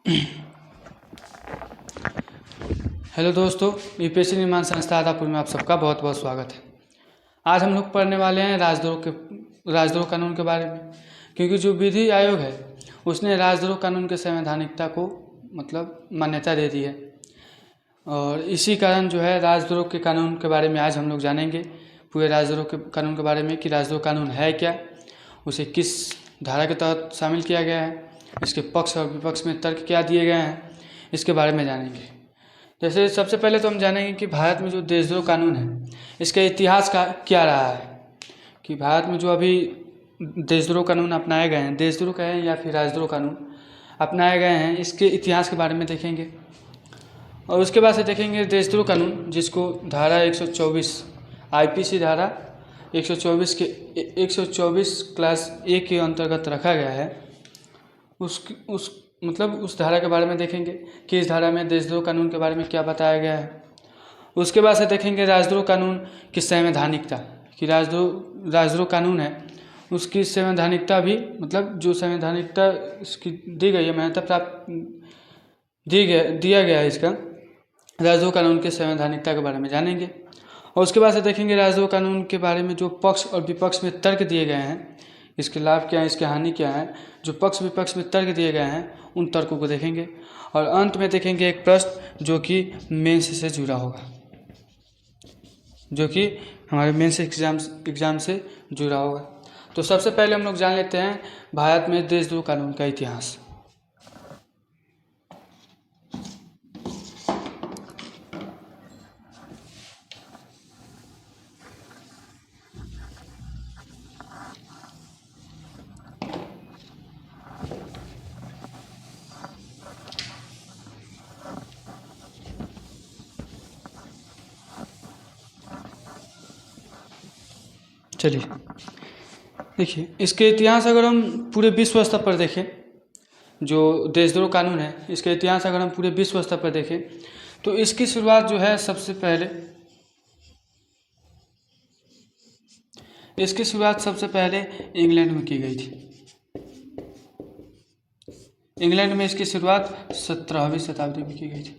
Hello दोस्तों, UPSC निर्माण संस्था आदापुर में आप सबका बहुत बहुत स्वागत है। आज हम लोग पढ़ने वाले हैं राजद्रोह कानून के बारे में, क्योंकि जो विधि आयोग है उसने राजद्रोह कानून के संवैधानिकता को मान्यता दे दी है। और इसी कारण जो है राजद्रोह के कानून के बारे में आज हम लोग जानेंगे, पूरे राजद्रोह के कानून के बारे में कि राजद्रोह कानून है क्या, उसे किस धारा के तहत शामिल किया गया है, इसके पक्ष और विपक्ष में तर्क क्या दिए गए हैं, इसके बारे में जानेंगे। जैसे सबसे पहले तो हम जानेंगे कि भारत में जो देशद्रोह कानून है इसके इतिहास का क्या रहा है, कि भारत में जो अभी देशद्रोह कानून अपनाए गए हैं, देशद्रोह कहें या फिर राजद्रोह कानून अपनाए गए हैं, इसके इतिहास के बारे में देखेंगे। और उसके बाद से देखेंगे देशद्रोह कानून, जिसको धारा 124 आईपीसी धारा 124 के 124 क्लास ए के अंतर्गत रखा गया है, उस धारा के बारे में देखेंगे कि इस धारा में देशद्रोह कानून के बारे में क्या बताया गया है। उसके बाद से देखेंगे राजद्रोह कानून की संवैधानिकता, कि राजद्रोह कानून है उसकी संवैधानिकता भी, जो संवैधानिकता इसकी दी गई है, मान्यता प्राप्त दिया गया है इसका, राजद्रोह कानून के संवैधानिकता के बारे में जानेंगे। और उसके बाद से देखेंगे राजद्रोह कानून के बारे में जो पक्ष और विपक्ष में तर्क दिए गए हैं, इसके लाभ क्या है, इसकी हानि क्या है, जो पक्ष विपक्ष में तर्क दिए गए हैं उन तर्कों को देखेंगे। और अंत में देखेंगे एक प्रश्न जो कि मेंस से जुड़ा होगा, जो कि हमारे मेंस एग्जाम से जुड़ा होगा। तो सबसे पहले हम लोग जान लेते हैं भारत में देशद्रोह कानून का इतिहास। चलिए देखिए, इसके इतिहास अगर हम पूरे विश्व स्तर पर देखें, जो देशद्रोह कानून है इसके इतिहास अगर हम पूरे विश्व स्तर पर देखें तो इसकी शुरुआत जो है सबसे पहले इंग्लैंड में की गई थी। इंग्लैंड में इसकी शुरुआत 17वीं शताब्दी में की गई थी।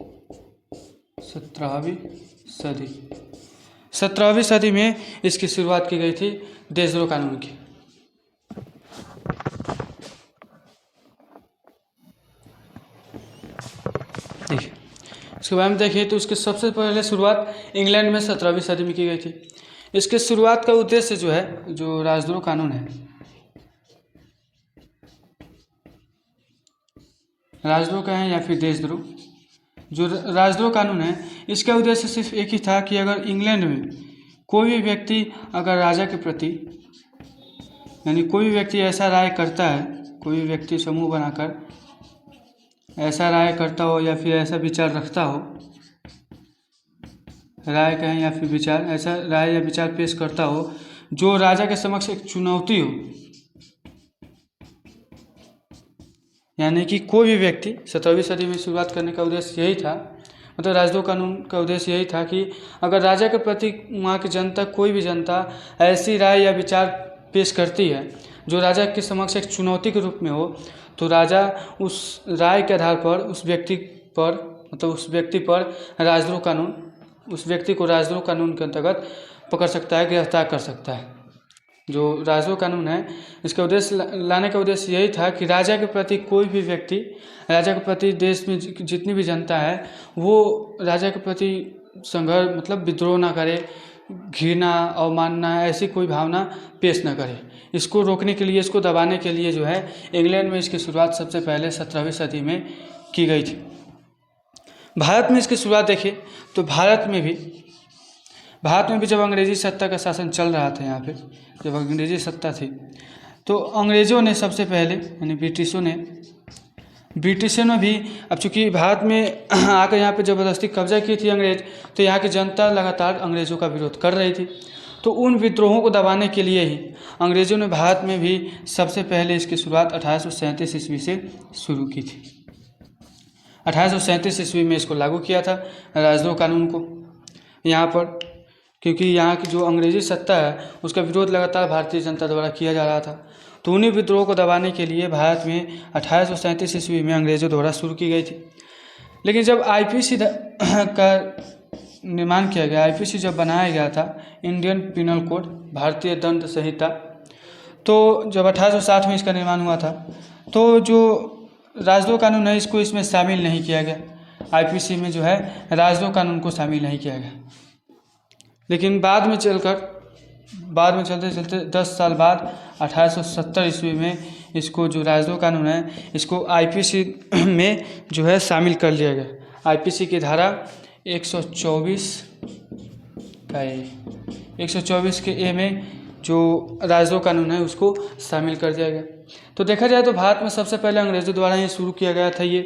17वीं सदी में इसकी शुरुआत की गई थी देशद्रोह कानून की। देखिए, इसके बारे में देखिए तो इसकी सबसे पहले शुरुआत इंग्लैंड में 17वीं सदी में की गई थी। इसके शुरुआत का उद्देश्य जो है, जो राजद्रोह कानून है, राजद्रोह कहें या फिर देशद्रोह, जो राजद्रोह कानून है इसका उद्देश्य सिर्फ एक ही था कि अगर इंग्लैंड में कोई भी व्यक्ति अगर राजा के प्रति, यानी कोई भी व्यक्ति ऐसा राय करता है, कोई भी व्यक्ति समूह बनाकर ऐसा राय करता हो या फिर ऐसा विचार रखता हो, राय कहें या फिर विचार, ऐसा राय या विचार पेश करता हो जो राजा के समक्ष एक चुनौती हो, यानी कि कोई भी व्यक्ति 17वीं सदी में शुरुआत करने का उद्देश्य यही था, राजद्रोह कानून का उद्देश्य यही था कि अगर राजा के प्रति वहाँ की जनता, कोई भी जनता ऐसी राय या विचार पेश करती है जो राजा के समक्ष एक चुनौती के रूप में हो, तो राजा उस राय के आधार पर उस व्यक्ति पर राजद्रोह कानून, उस व्यक्ति को राजद्रोह कानून के अंतर्गत पकड़ सकता है, गिरफ्तार कर सकता है। जो राजद्रोह कानून है इसका उद्देश्य लाने का उद्देश्य यही था कि राजा के प्रति कोई भी व्यक्ति, राजा के प्रति देश में जितनी भी जनता है वो राजा के प्रति संघर्ष विद्रोह ना करे, घृणा, अवमानना, ऐसी कोई भावना पेश न करे। इसको रोकने के लिए, इसको दबाने के लिए जो है इंग्लैंड में इसकी शुरुआत सबसे पहले 17वीं सदी में की गई थी। भारत में इसकी शुरुआत देखें तो भारत में भी जब अंग्रेजी सत्ता का शासन चल रहा था, यहाँ पे जब अंग्रेजी सत्ता थी तो अंग्रेज़ों ने सबसे पहले, यानी ब्रिटिशों ने भी, अब चूँकि भारत में आकर यहाँ पे ज़बरदस्ती कब्जा की थी अंग्रेज़, तो यहाँ की जनता लगातार अंग्रेज़ों का विरोध कर रही थी। तो उन विद्रोहों को दबाने के लिए ही अंग्रेज़ों ने भारत में भी सबसे पहले इसकी शुरुआत 1837 ईस्वी से शुरू की थी। 1837 ईस्वी में इसको लागू किया था राजद्रोह कानून को यहाँ पर, क्योंकि यहाँ की जो अंग्रेज़ी सत्ता है उसका विरोध लगातार भारतीय जनता द्वारा किया जा रहा था। तो उन्हीं विद्रोह को दबाने के लिए भारत में 1837 ईस्वी में अंग्रेज़ों द्वारा शुरू की गई थी। लेकिन जब आईपीसी का निर्माण किया गया, आईपीसी जब बनाया गया था, इंडियन पिनल कोड, भारतीय दंड संहिता, तो जब 1860 में इसका निर्माण हुआ था, तो जो राजद्रोह कानून है इसको इसमें शामिल नहीं किया गया। आईपीसी में जो है राजद्रोह कानून को शामिल नहीं किया गया। लेकिन बाद में चलते चलते 10 साल बाद 1870 ईस्वी में इसको जो राजद्रोह कानून है इसको आईपीसी में जो है शामिल कर लिया गया। आईपीसी की धारा 124 के ए में जो राजद्रोह कानून है उसको शामिल कर दिया गया। तो देखा जाए तो भारत में सबसे पहले अंग्रेज़ों द्वारा ही शुरू किया गया था ये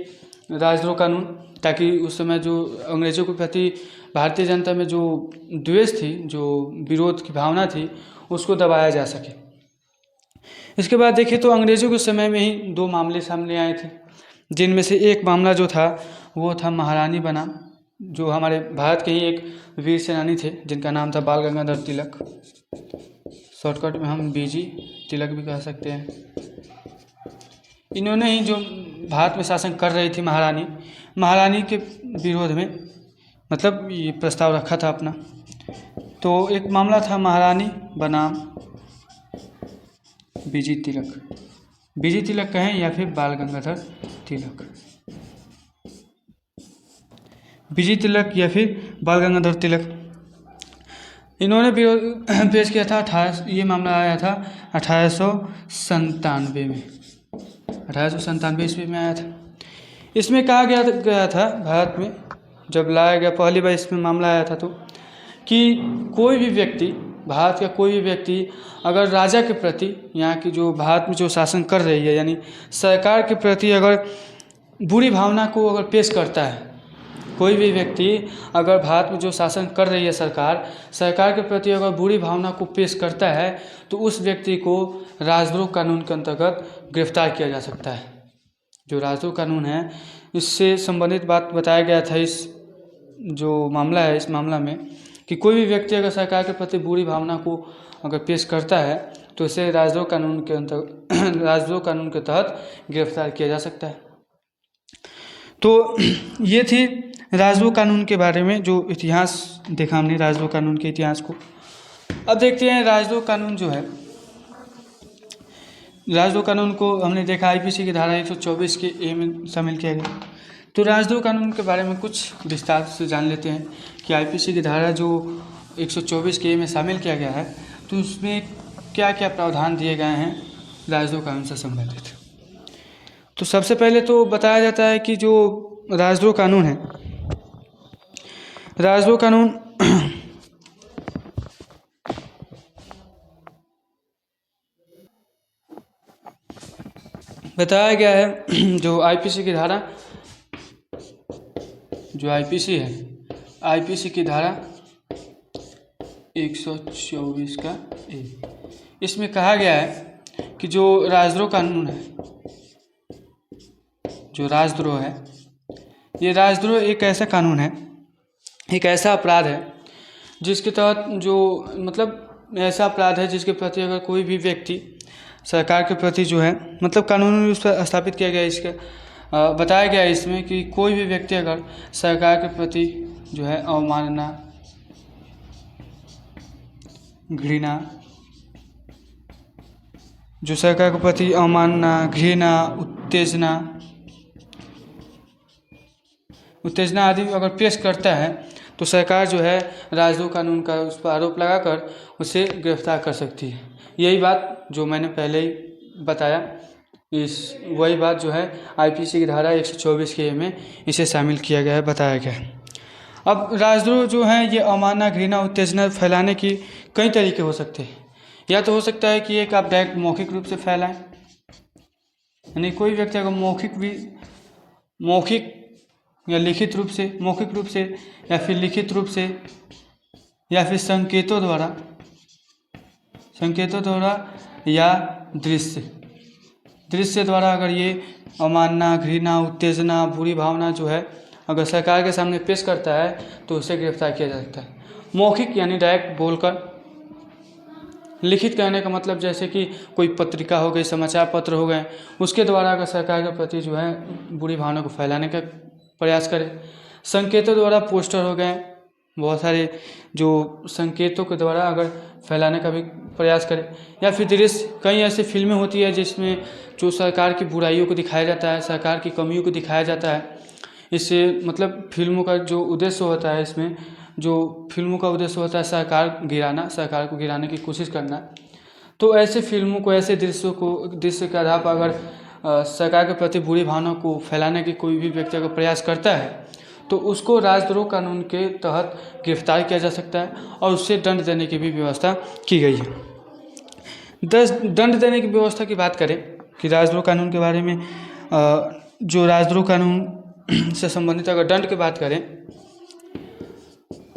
राजद्रोह कानून, ताकि उस समय जो अंग्रेज़ों के प्रति भारतीय जनता में जो द्वेष थी, जो विरोध की भावना थी, उसको दबाया जा सके। इसके बाद देखिए तो अंग्रेज़ों के समय में ही 2 मामले सामने आए थे, जिनमें से एक मामला जो था वो था महारानी बनाम, जो हमारे भारत के ही एक वीर सेनानी थे जिनका नाम था बाल गंगाधर तिलक, शॉर्टकट में हम बीजी तिलक भी कह सकते हैं। इन्होंने ही जो भारत में शासन कर रही थी महारानी के विरोध में मतलब ये प्रस्ताव रखा था अपना। तो एक मामला था महारानी बनाम बीजी तिलक कहें या फिर बाल गंगाधर तिलक, बीजी तिलक या फिर बाल गंगाधर तिलक, इन्होंने पेश किया था। ये मामला आया था 1897 में, 1897 ईस्वी में आया था। इसमें कहा गया था, भारत में जब लाया गया पहली बार इसमें मामला आया था, तो कि कोई भी व्यक्ति, भारत का कोई भी व्यक्ति अगर राजा के प्रति, यहाँ की जो भारत में जो शासन कर रही है यानी सरकार के प्रति अगर बुरी भावना को अगर पेश करता है, कोई भी व्यक्ति अगर भारत में जो शासन कर रही है सरकार के प्रति अगर बुरी भावना को पेश करता है, तो उस व्यक्ति को राजद्रोह कानून के अंतर्गत गिरफ्तार किया जा सकता है। जो राजद्रोह कानून है इससे संबंधित बात बताया गया था इस जो मामला है, इस मामला में कि कोई भी व्यक्ति अगर सरकार के प्रति बुरी भावना को अगर पेश करता है तो इसे राजद्रोह कानून के तहत गिरफ्तार किया जा सकता है। तो ये थी राजद्रोह कानून के बारे में जो इतिहास देखा हमने, राजद्रोह कानून के इतिहास को। अब देखते हैं राजद्रोह कानून जो है, राजद्रोह कानून को हमने देखा आईपीसी की धारा 124 के ए में शामिल किया गया। तो राजद्रोह कानून के बारे में कुछ विस्तार से जान लेते हैं कि आईपीसी की धारा जो 124 के ए में शामिल किया गया है तो उसमें क्या क्या प्रावधान दिए गए हैं राजद्रोह कानून से संबंधित। तो सबसे पहले तो बताया जाता है कि जो राजद्रोह कानून है, राजद्रोह कानून बताया गया है जो आईपीसी की धारा, जो आईपीसी है, आईपीसी की धारा 124 का ए, इसमें कहा गया है कि जो राजद्रोह कानून है, जो राजद्रोह है, ये राजद्रोह एक ऐसा कानून है, एक ऐसा अपराध है जिसके तहत जो मतलब ऐसा अपराध है जिसके प्रति अगर कोई भी व्यक्ति सरकार के प्रति जो है मतलब कानूनी रूप से स्थापित किया गया, इसका बताया गया है इसमें कि कोई भी व्यक्ति अगर सरकार के प्रति जो है अवमानना, घृणा, जो सरकार के प्रति अवमानना, घृणा, उत्तेजना आदि अगर पेश करता है तो सरकार जो है राजद्रोह कानून का उस पर आरोप लगाकर उसे गिरफ्तार कर सकती है। यही बात जो मैंने पहले ही बताया, वही बात जो है आईपीसी की धारा 124 के में इसे शामिल किया गया है, बताया गया है। अब राजद्रोह जो है ये अवमानना, घृणा, उत्तेजना फैलाने की कई तरीके हो सकते हैं। या तो हो सकता है कि एक आप डायरेक्ट मौखिक रूप से फैलाएं, यानी कोई व्यक्ति अगर मौखिक या लिखित रूप से, मौखिक रूप से या फिर लिखित रूप से या फिर संकेतों द्वारा या दृश्य द्वारा अगर ये अवमानना, घृणा, उत्तेजना, बुरी भावना जो है अगर सरकार के सामने पेश करता है तो उसे गिरफ्तार किया जा सकता है। मौखिक यानी डायरेक्ट बोलकर, लिखित कहने का मतलब जैसे कि कोई पत्रिका हो गई, समाचार पत्र हो गए, उसके द्वारा अगर सरकार के प्रति जो है बुरी भावना को फैलाने का प्रयास करे। संकेतों द्वारा पोस्टर हो गए, बहुत सारे जो संकेतों के द्वारा अगर फैलाने का भी प्रयास करे। या फिर दृश्य, कई ऐसी फिल्में होती है जिसमें जो सरकार की बुराइयों को दिखाया जाता है, सरकार की कमियों को दिखाया जाता है। इससे मतलब फिल्मों का जो उद्देश्य होता है, इसमें जो फिल्मों का उद्देश्य होता है सरकार गिराना, सरकार को गिराने की कोशिश करना। तो ऐसे फिल्मों को, ऐसे दृश्य के आधार पर अगर सरकार के प्रति बुरी भावना को फैलाने की कोई भी व्यक्ति अगर प्रयास करता है तो उसको राजद्रोह कानून के तहत गिरफ्तार किया जा सकता है और उससे दंड देने की भी व्यवस्था की गई है। दंड देने की व्यवस्था की बात करें कि राजद्रोह कानून के बारे में, जो राजद्रोह कानून से संबंधित अगर दंड की बात करें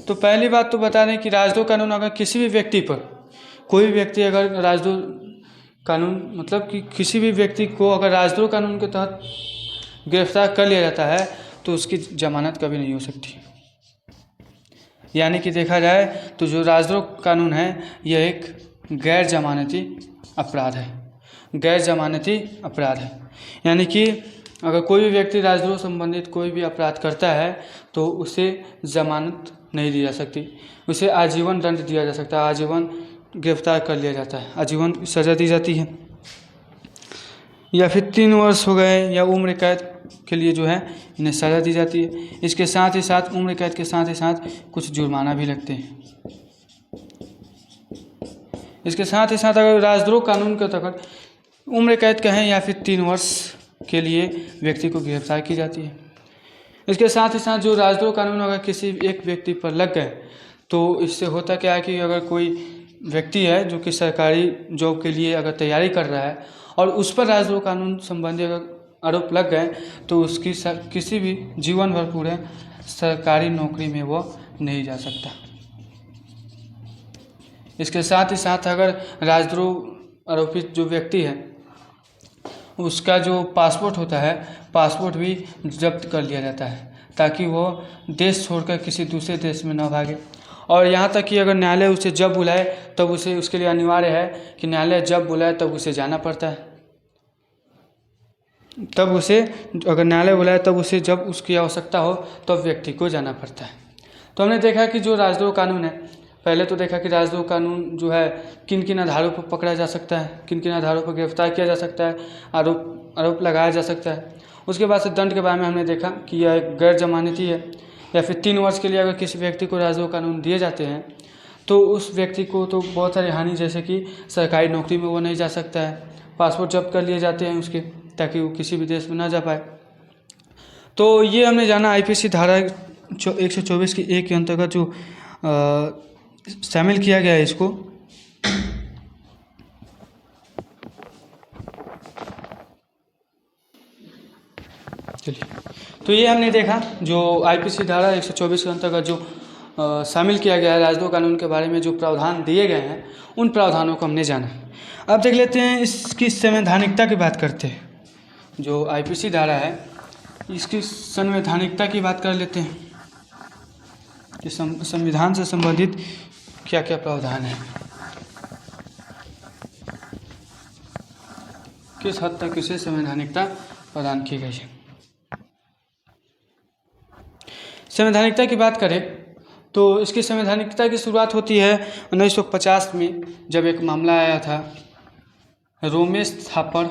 तो पहली बात तो बता दें कि राजद्रोह कानून अगर किसी भी व्यक्ति पर, कोई भी व्यक्ति अगर राजद्रोह कानून मतलब कि किसी भी व्यक्ति को अगर राजद्रोह कानून के तहत गिरफ्तार कर लिया जाता है तो उसकी जमानत कभी नहीं हो सकती। यानी कि देखा जाए तो जो राजद्रोह कानून है यह एक गैर जमानती अपराध है, गैर जमानती अपराध है। यानी कि अगर कोई भी व्यक्ति राजद्रोह संबंधित कोई भी अपराध करता है तो उसे जमानत नहीं दी जा सकती, उसे आजीवन दंड दिया जा सकता है, आजीवन गिरफ्तार कर लिया जाता है, आजीवन सज़ा दी जाती है। या फिर 3 वर्ष हो गए या उम्र कैद के लिए जो है इन्हें सज़ा दी जाती है। इसके साथ ही साथ उम्र कैद के साथ ही साथ कुछ जुर्माना भी लगते हैं। इसके साथ ही साथ अगर राजद्रोह कानून के तहत उम्र कैद कहें या फिर 3 वर्ष के लिए व्यक्ति को गिरफ्तार की जाती है। इसके साथ ही साथ जो राजद्रोह कानून अगर किसी एक व्यक्ति पर लग गए तो इससे होता क्या है कि अगर कोई व्यक्ति है जो कि सरकारी जॉब के लिए अगर तैयारी कर रहा है और उस पर राजद्रोह कानून संबंधी अगर आरोप लग गए तो उसकी किसी भी जीवन भर पूरे सरकारी नौकरी में वो नहीं जा सकता। इसके साथ ही साथ अगर राजद्रोह आरोपित जो व्यक्ति है उसका जो पासपोर्ट होता है, पासपोर्ट भी जब्त कर लिया जाता है ताकि वो देश छोड़कर किसी दूसरे देश में न भागे। और यहाँ तक कि अगर न्यायालय उसे जब बुलाए तब उसे उसके लिए अनिवार्य है कि न्यायालय जब बुलाए तब उसे जाना पड़ता है, तब उसे अगर न्यायालय बुलाए तब उसे जब उसकी आवश्यकता हो तब व्यक्ति को जाना पड़ता है। तो हमने देखा कि जो राजद्रोह कानून है, पहले तो देखा कि राजद्रोह कानून जो है किन किन आधारों पर पकड़ा जा सकता है, किन किन आधारों पर गिरफ्तार किया जा सकता है, आरोप लगाया जा सकता है। उसके बाद से दंड के बारे में हमने देखा कि यह एक गैर जमानती है। या फिर 3 वर्ष के लिए अगर किसी व्यक्ति को राजद्रोह कानून दिए जाते हैं तो उस व्यक्ति को तो बहुत सारी हानि, जैसे कि सरकारी नौकरी में वो नहीं जा सकता है, पासपोर्ट जब्त कर लिए जाते हैं उसके ताकि वो किसी भी देश में ना जा पाए। तो ये हमने जाना IPC धारा 124 की 1 के अंतर्गत जो शामिल किया गया है इसको। चलिए, तो ये हमने देखा जो IPC धारा 124 के अंतर्गत जो शामिल किया गया है राजद्रोह कानून के बारे में जो प्रावधान दिए गए हैं उन प्रावधानों को हमने जाना। अब देख लेते हैं इसकी संवैधानिकता की बात करते हैं। जो IPC धारा है इसकी संवैधानिकता की बात कर लेते हैं कि संविधान से संबंधित क्या क्या प्रावधान है, किस हद तक इसे संवैधानिकता प्रदान की गई है। संवैधानिकता की बात करें तो इसकी संवैधानिकता की शुरुआत होती है 1950 में, जब एक मामला आया था रोमेश थापर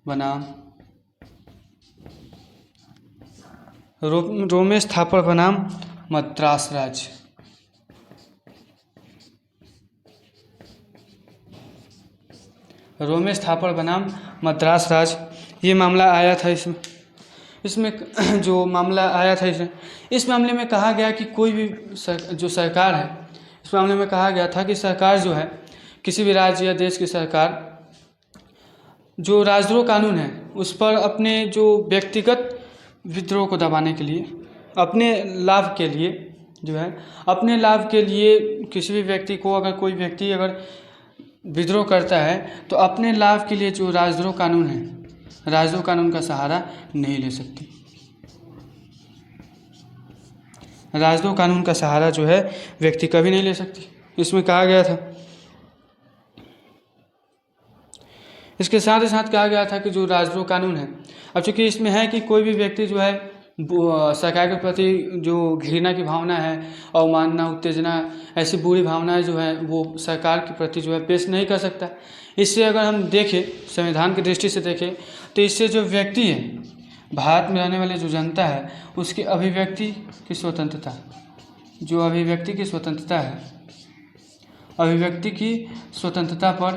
बनाम मद्रास राज्य। रोमेश थापर बनाम मद्रास राज्य, ये मामला आया था। इसमें जो मामला आया था इस मामले में कहा गया कि कोई भी जो सरकार है, इस मामले में कहा गया था कि सरकार जो है, किसी भी राज्य या देश की सरकार जो राजद्रोह कानून है उस पर अपने जो व्यक्तिगत विद्रोह को दबाने के लिए, अपने लाभ के लिए जो है, अपने लाभ के लिए किसी भी व्यक्ति को, अगर कोई व्यक्ति अगर विद्रोह करता है तो अपने लाभ के लिए जो राजद्रोह कानून है, राजद्रोह कानून का सहारा नहीं ले सकती। राजद्रोह कानून का सहारा जो है व्यक्ति कभी नहीं ले सकती। इसमें कहा गया था, इसके साथ ही साथ कहा गया था कि जो राजद्रोह कानून है, अब चूँकि इसमें है कि कोई भी व्यक्ति जो है सरकार के प्रति जो घृणा की भावना है, अवमानना, उत्तेजना, ऐसी बुरी भावनाएं जो है वो सरकार के प्रति जो है पेश नहीं कर सकता। इससे अगर हम देखें, संविधान की दृष्टि से देखें, तो इससे जो व्यक्ति है, भारत में रहने वाली जो जनता है, उसकी अभिव्यक्ति की स्वतंत्रता, जो अभिव्यक्ति की स्वतंत्रता है, अभिव्यक्ति की स्वतंत्रता पर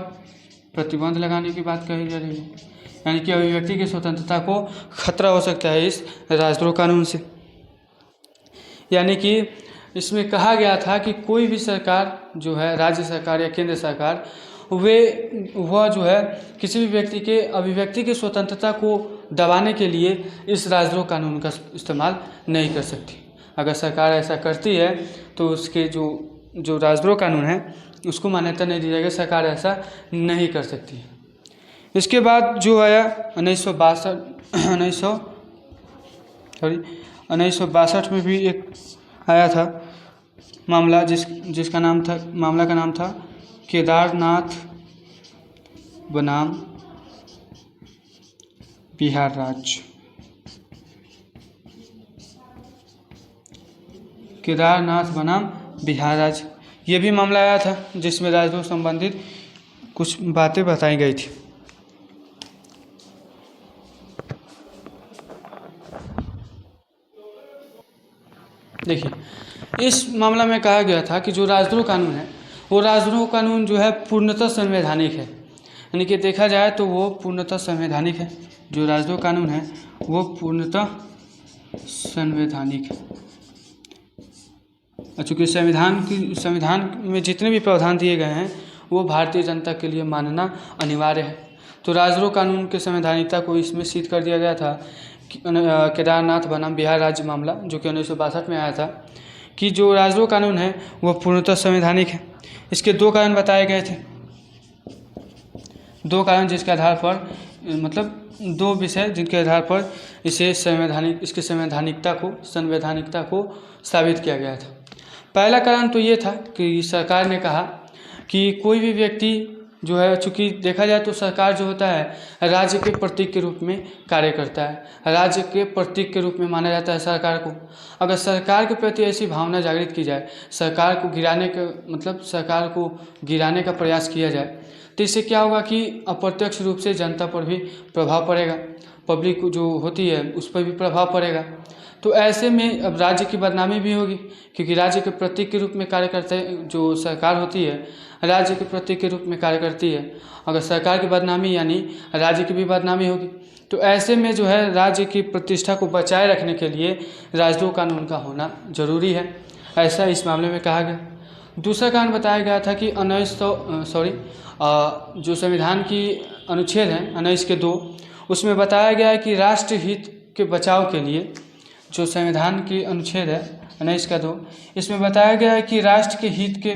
प्रतिबंध लगाने की बात कही जा रही है। यानी कि अभिव्यक्ति की स्वतंत्रता को खतरा हो सकता है इस राजद्रोह कानून से। यानी कि इसमें कहा गया था कि कोई भी सरकार जो है, राज्य सरकार या केंद्र सरकार, वह जो है किसी भी व्यक्ति के अभिव्यक्ति की स्वतंत्रता को दबाने के लिए इस राजद्रोह कानून का इस्तेमाल नहीं कर सकती। अगर सरकार ऐसा करती है तो उसके जो राजद्रोह कानून है उसको मान्यता नहीं दी जाएगी, सरकार ऐसा नहीं कर सकती। इसके बाद जो आया 1962 में भी एक आया था मामला, मामला का नाम था केदारनाथ बनाम बिहार राज्य। केदारनाथ बनाम बिहार राज्य, ये भी मामला आया था जिसमें राजद्रोह संबंधित कुछ बातें बताई गई थी। देखिए, इस मामला में कहा गया था कि जो राजद्रोह कानून है, वो राजद्रोह कानून जो है पूर्णतः संवैधानिक है। यानी कि देखा जाए तो वो पूर्णतः संवैधानिक है। जो राजद्रोह कानून है वो पूर्णतः संवैधानिक है। चूँकि संविधान में जितने भी प्रावधान दिए गए हैं वो भारतीय जनता के लिए मानना अनिवार्य है। तो राजद्रोह कानून के संवैधानिकता को इसमें सिद्ध कर दिया गया था। केदारनाथ बनाम बिहार राज्य मामला जो कि 1962 में आया था, कि जो राजद्रोह कानून है वह पूर्णतः संवैधानिक है। इसके दो कारण बताए गए थे, दो कारण जिसके आधार पर, मतलब दो विषय जिनके आधार पर इसकी संवैधानिकता को साबित किया गया था। पहला कारण तो ये था कि सरकार ने कहा कि कोई भी व्यक्ति जो है, चूँकि देखा जाए तो सरकार जो होता है राज्य के प्रतीक के रूप में कार्य करता है, राज्य के प्रतीक के रूप में माना जाता है सरकार को। अगर सरकार के प्रति ऐसी भावना जागृत की जाए, सरकार को गिराने का प्रयास किया जाए, तो इससे क्या होगा कि अप्रत्यक्ष रूप से जनता पर भी प्रभाव पड़ेगा, पब्लिक जो होती है उस पर भी प्रभाव पड़ेगा। तो ऐसे में अब राज्य की बदनामी भी होगी, क्योंकि राज्य के प्रतीक के रूप में कार्य करते जो सरकार होती है, राज्य के प्रतीक के रूप में कार्य करती है। अगर सरकार की बदनामी यानी राज्य की भी बदनामी होगी। तो ऐसे में जो है राज्य की प्रतिष्ठा को बचाए रखने के लिए राजद्रोह कानून का होना जरूरी है, ऐसा इस मामले में कहा गया। दूसरा कारण बताया गया था कि जो संविधान की अनुच्छेद है 19 के 2, उसमें बताया गया है कि राष्ट्र हित के बचाव के लिए, जो संविधान की अनुच्छेद है 19 का 2, इसमें बताया गया है कि राष्ट्र के हित के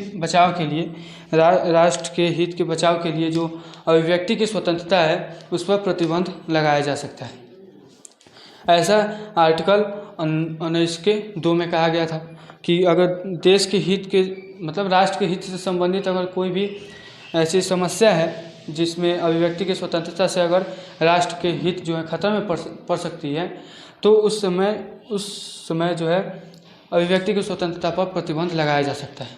बचाव के लिए जो अभिव्यक्ति की स्वतंत्रता है उस पर प्रतिबंध लगाया जा सकता है। ऐसा आर्टिकल 19 के 2 में कहा गया था कि अगर देश के हित के, मतलब राष्ट्र के हित से संबंधित अगर कोई भी ऐसी समस्या है जिसमें अभिव्यक्ति की स्वतंत्रता से अगर राष्ट्र के हित जो है खतरे में पड़ सकती है, तो उस समय जो है अभिव्यक्ति की स्वतंत्रता पर प्रतिबंध लगाया जा सकता है।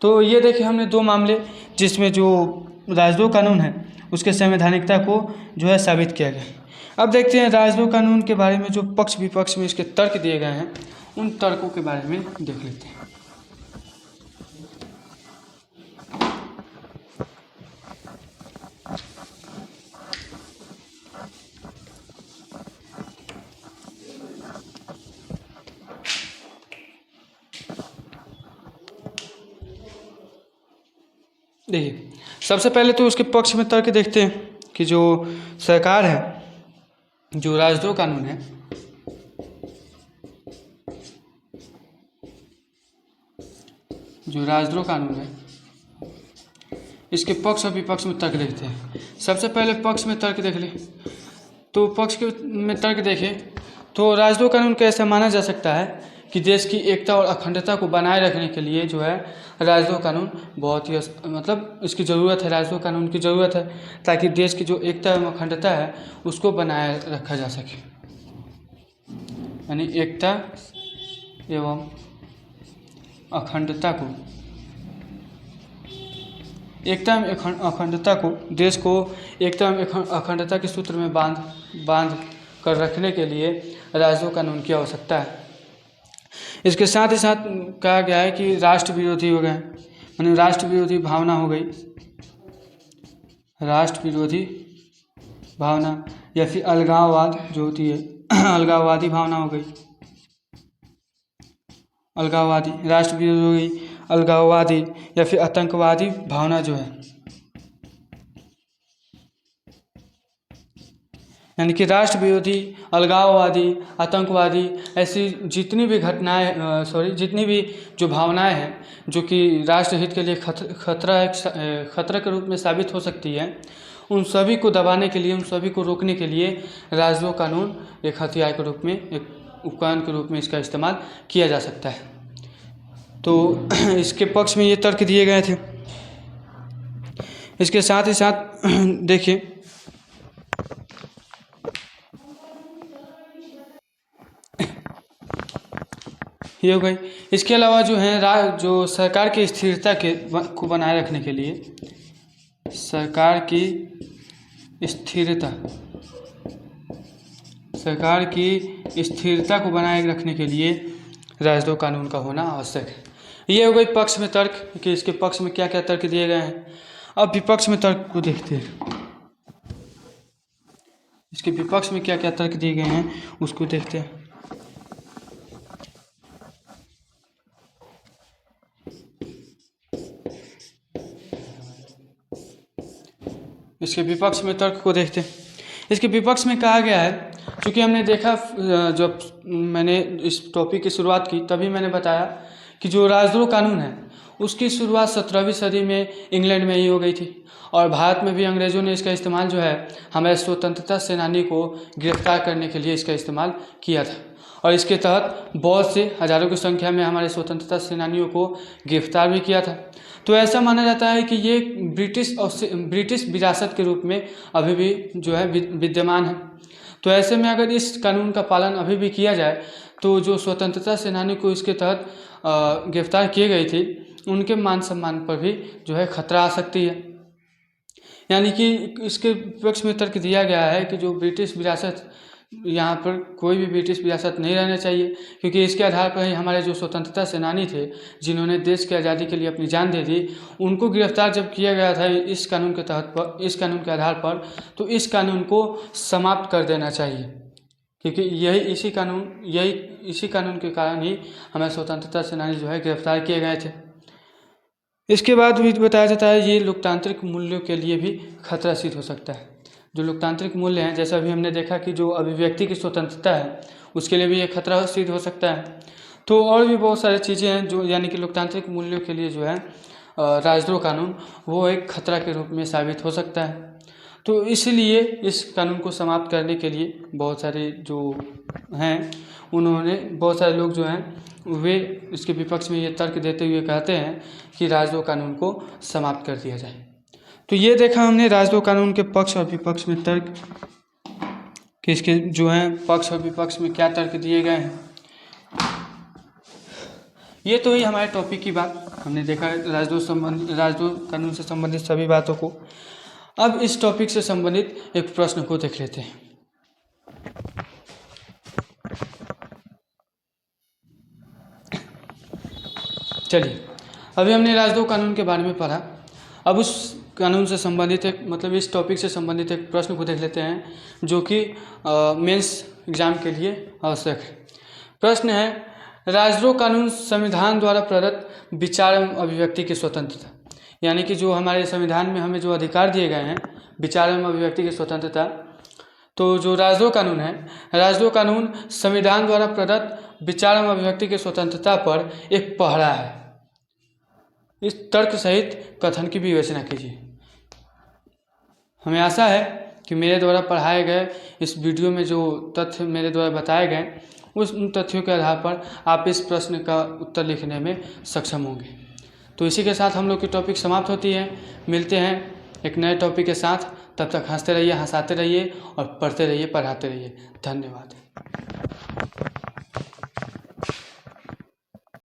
तो ये देखिए, हमने दो मामले जिसमें जो राजद्रोह कानून है उसके संवैधानिकता को जो है साबित किया गया। अब देखते हैं राजद्रोह कानून के बारे में जो पक्ष विपक्ष में इसके तर्क दिए गए हैं, उन तर्कों के बारे में देख लेते हैं। देखिए, सबसे पहले तो उसके पक्ष में तर्क देखते हैं कि जो सरकार है, जो राजद्रोह कानून है, इसके पक्ष और विपक्ष में तर्क देखते हैं। सबसे पहले पक्ष में तर्क देख ले, तो पक्ष में तर्क देखें तो राजद्रोह कानून को ऐसा माना जा सकता है कि देश की एकता और अखंडता को बनाए रखने के लिए जो है राजद्रोह कानून बहुत ही मतलब इसकी ज़रूरत है, राजद्रोह कानून की ज़रूरत है, ताकि देश की जो एकता एवं अखंडता है उसको बनाए रखा जा सके। यानी एकता एवं अखंडता को, एकता एवं अखंडता को, देश को एकता एवं अखंडता के सूत्र में बांध कर रखने के लिए राजद्रोह कानून की आवश्यकता है। इसके साथ ही साथ कहा गया है कि राष्ट्र विरोधी हो गए, यानी राष्ट्र विरोधी भावना हो गई, राष्ट्र विरोधी भावना या फिर अलगाववाद जो होती है अलगाववादी भावना हो गई, अलगाववादी, राष्ट्र विरोधी हो गई, अलगाववादी या फिर आतंकवादी भावना जो है, यानी कि राष्ट्र विरोधी, अलगाववादी, आतंकवादी ऐसी जितनी भी घटनाएं जितनी भी जो भावनाएं हैं जो कि राष्ट्र हित के लिए खतरा के रूप में साबित हो सकती है, उन सभी को दबाने के लिए, उन सभी को रोकने के लिए राजद्रोह कानून एक हथियार के रूप में, एक उपकरण के रूप में इसका इस्तेमाल किया जा सकता है। तो इसके पक्ष में ये तर्क दिए गए थे। इसके साथ ही साथ देखिए ये हो गई। इसके अलावा जो है जो सरकार की स्थिरता को बनाए रखने के लिए, सरकार की स्थिरता को बनाए रखने के लिए राजद्रोह कानून का होना आवश्यक है। ये हो गई पक्ष में तर्क कि इसके पक्ष में क्या क्या तर्क दिए गए हैं। अब विपक्ष में तर्क को देखते हैं, इसके विपक्ष में क्या क्या तर्क दिए गए हैं उसको देखते हैं। इसके विपक्ष में तर्क को देखते हैं। इसके विपक्ष में कहा गया है, क्योंकि हमने देखा जब मैंने इस टॉपिक की शुरुआत की तभी मैंने बताया कि जो राजद्रोह कानून है उसकी शुरुआत 17वीं सदी में इंग्लैंड में ही हो गई थी, और भारत में भी अंग्रेज़ों ने इसका इस्तेमाल जो है हमारे स्वतंत्रता सेनानी को गिरफ्तार करने के लिए इसका इस्तेमाल किया था, और इसके तहत बहुत से हज़ारों की संख्या में हमारे स्वतंत्रता सेनानियों को गिरफ्तार भी किया था। तो ऐसा माना जाता है कि ये ब्रिटिश विरासत के रूप में अभी भी जो है विद्यमान है। तो ऐसे में अगर इस कानून का पालन अभी भी किया जाए तो जो स्वतंत्रता सेनानी को इसके तहत गिरफ्तार किए गए थे उनके मान सम्मान पर भी जो है खतरा आ सकती है। यानी कि इसके पक्ष में तर्क दिया गया है कि जो ब्रिटिश विरासत, यहाँ पर कोई भी ब्रिटिश विरासत नहीं रहना चाहिए, क्योंकि इसके आधार पर ही हमारे जो स्वतंत्रता सेनानी थे जिन्होंने देश की आज़ादी के लिए अपनी जान दे दी, उनको गिरफ्तार जब किया गया था इस कानून के तहत पर, इस कानून के आधार पर, तो इस कानून को समाप्त कर देना चाहिए, क्योंकि इसी कानून के कारण ही हमारे स्वतंत्रता सेनानी जो है गिरफ्तार किए गए थे। इसके बाद भी बताया जाता है ये लोकतांत्रिक मूल्यों के लिए भी खतरा सिद्ध हो सकता है। जो लोकतांत्रिक मूल्य हैं, जैसा अभी हमने देखा कि जो अभिव्यक्ति की स्वतंत्रता है उसके लिए भी ये खतरा सिद्ध हो सकता है। तो और भी बहुत सारी चीज़ें हैं जो, यानी कि लोकतांत्रिक मूल्यों के लिए जो है राजद्रोह कानून वो एक खतरा के रूप में साबित हो सकता है। तो इसलिए इस कानून को समाप्त करने के लिए बहुत सारे जो हैं बहुत सारे लोग जो हैं वे इसके विपक्ष में ये तर्क देते हुए कहते हैं कि राजद्रोह कानून को समाप्त कर दिया जाए। तो ये देखा हमने राजद्रोह कानून के पक्ष और विपक्ष में तर्क, कि इसके जो हैं पक्ष और विपक्ष में क्या तर्क दिए गए हैं। ये तो ही हमारे टॉपिक की बात, हमने देखा राजद्रोह कानून से संबंधित सभी बातों को। अब इस टॉपिक से संबंधित एक प्रश्न को देख लेते हैं। चलिए, अभी हमने राजद्रोह कानून के बारे में पढ़ा, अब उस कानून से संबंधित इस टॉपिक से संबंधित एक प्रश्न को देख लेते हैं जो कि मेंस एग्जाम के लिए आवश्यक है। प्रश्न है, राजद्रोह कानून संविधान द्वारा प्रदत्त विचार एवं अभिव्यक्ति की स्वतंत्रता, यानी कि जो हमारे संविधान में हमें जो अधिकार दिए गए हैं विचार एवं अभिव्यक्ति की स्वतंत्रता, तो जो राजद्रोह कानून है, राजद्रोह कानून संविधान द्वारा प्रदत्त विचार एवं अभिव्यक्ति की स्वतंत्रता पर एक पहरा है। इस तर्क सहित कथन की विवेचना कीजिए। हमें आशा है कि मेरे द्वारा पढ़ाए गए इस वीडियो में जो तथ्य मेरे द्वारा बताए गए उस उन तथ्यों के आधार पर आप इस प्रश्न का उत्तर लिखने में सक्षम होंगे। तो इसी के साथ हम लोग की टॉपिक समाप्त होती है। मिलते हैं एक नए टॉपिक के साथ। तब तक हंसते रहिए, हंसाते रहिए और पढ़ते रहिए, पढ़ाते रहिए। धन्यवाद।